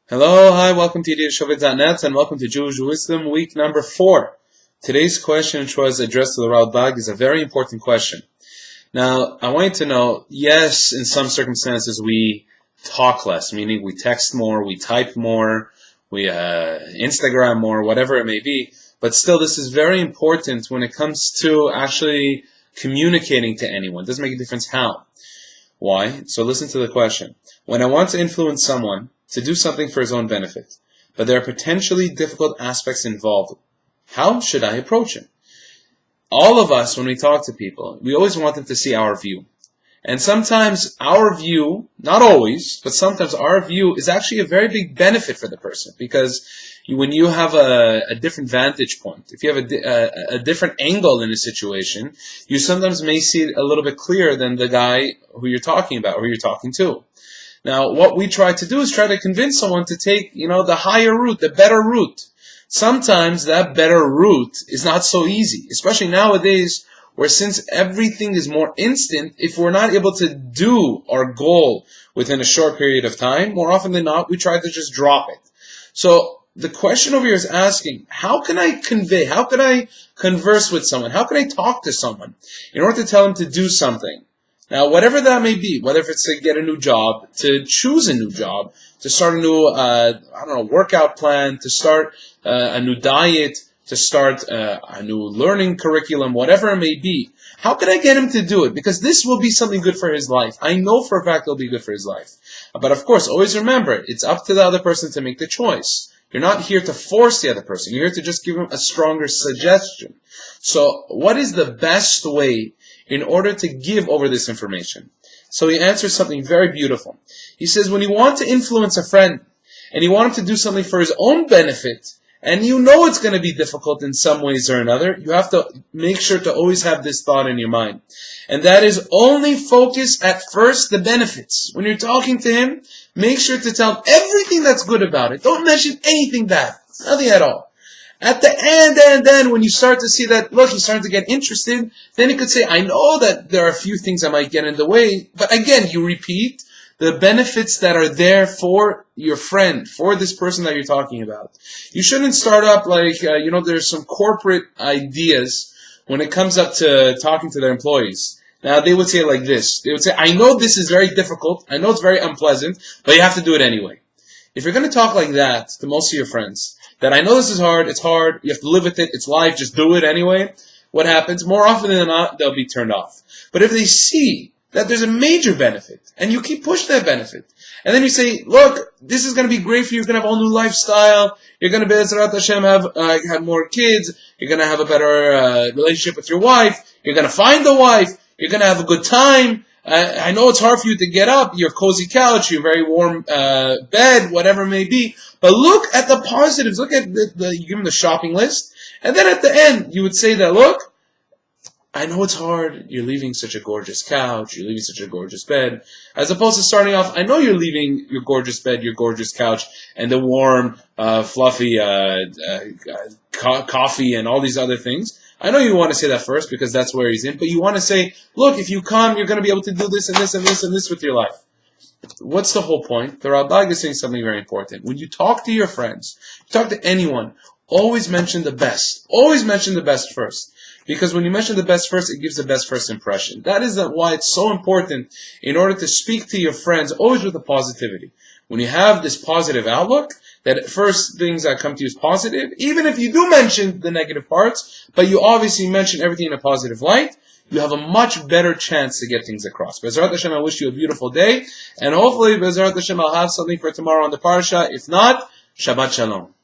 Hello, hi, welcome to Yedidia Shofet.net and welcome to Jewish Wisdom week number 4. Today's question, which was addressed to the Ralbag, is a very important question. Now, I want you to know, yes, in some circumstances we talk less, meaning we text more, we type more, we Instagram more, whatever it may be, but still this is very important when it comes to actually communicating to anyone. It doesn't make a difference how. Why? So listen to the question. When I want to influence someone to do something for his own benefit, but there are potentially difficult aspects involved, how should I approach him? All of us, when we talk to people, we always want them to see our view. And sometimes our view, not always, but sometimes our view is actually a very big benefit for the person, because when you have a different vantage point, if you have a different angle in a situation, you sometimes may see it a little bit clearer than the guy who you're talking about, or who you're talking to. Now, what we try to do is try to convince someone to take, the higher route, the better route. Sometimes that better route is not so easy, especially nowadays, where since everything is more instant, if we're not able to do our goal within a short period of time, more often than not, we try to just drop it. So the question over here is asking, how can I convey, how can I converse with someone, how can I talk to someone in order to tell them to do something? Now, whatever that may be, whether if it's to get a new job, to choose a new job, to start a new, workout plan, to start a new diet, to start a new learning curriculum, whatever it may be, how can I get him to do it? Because this will be something good for his life. I know for a fact it'll be good for his life. But of course, always remember, it's up to the other person to make the choice. You're not here to force the other person. You're here to just give him a stronger suggestion. So, what is the best way in order to give over this information? So he answers something very beautiful. He says, when you want to influence a friend, and you want him to do something for his own benefit, and you know it's going to be difficult in some ways or another, you have to make sure to always have this thought in your mind. And that is, only focus at first the benefits. When you're talking to him, make sure to tell him everything that's good about it. Don't mention anything bad. Nothing at all. At the end, and then when you start to see that, look, he's starting to get interested, then you could say, I know that there are a few things that might get in the way, but again, you repeat the benefits that are there for your friend, for this person that you're talking about. You shouldn't start up like, there's some corporate ideas when it comes up to talking to their employees. Now, they would say it like this. They would say, I know this is very difficult, I know it's very unpleasant, but you have to do it anyway. If you're going to talk like that to most of your friends, that I know this is hard, it's hard, you have to live with it, it's life, just do it anyway, what happens? More often than not, they'll be turned off. But if they see that there's a major benefit, and you keep pushing that benefit, and then you say, look, this is going to be great for you, you're going to have a whole new lifestyle, you're going to be, Be'ezrat Hashem, have more kids, you're going to have a better relationship with your wife, you're going to find a wife, you're going to have a good time, I know it's hard for you to get up, your cozy couch, your very warm bed, whatever it may be, but look at the positives. Look at you give them the shopping list, and then at the end, you would say that, look, I know it's hard, you're leaving such a gorgeous couch, you're leaving such a gorgeous bed, as opposed to starting off, I know you're leaving your gorgeous bed, your gorgeous couch, and the warm, fluffy coffee and all these other things. I know you want to say that first because that's where he's in, but you want to say, look, if you come, you're going to be able to do this and this and this and this with your life. What's the whole point? The Ralbag is saying something very important. When you talk to your friends, you talk to anyone, always mention the best. Always mention the best first. Because when you mention the best first, it gives the best first impression. That is why it's so important in order to speak to your friends, always with a positivity. When you have this positive outlook, that first things that come to you is positive, even if you do mention the negative parts, but you obviously mention everything in a positive light, you have a much better chance to get things across. Be'ezrat Hashem, I wish you a beautiful day, and hopefully, Be'ezrat Hashem, I'll have something for tomorrow on the Parsha. If not, Shabbat Shalom.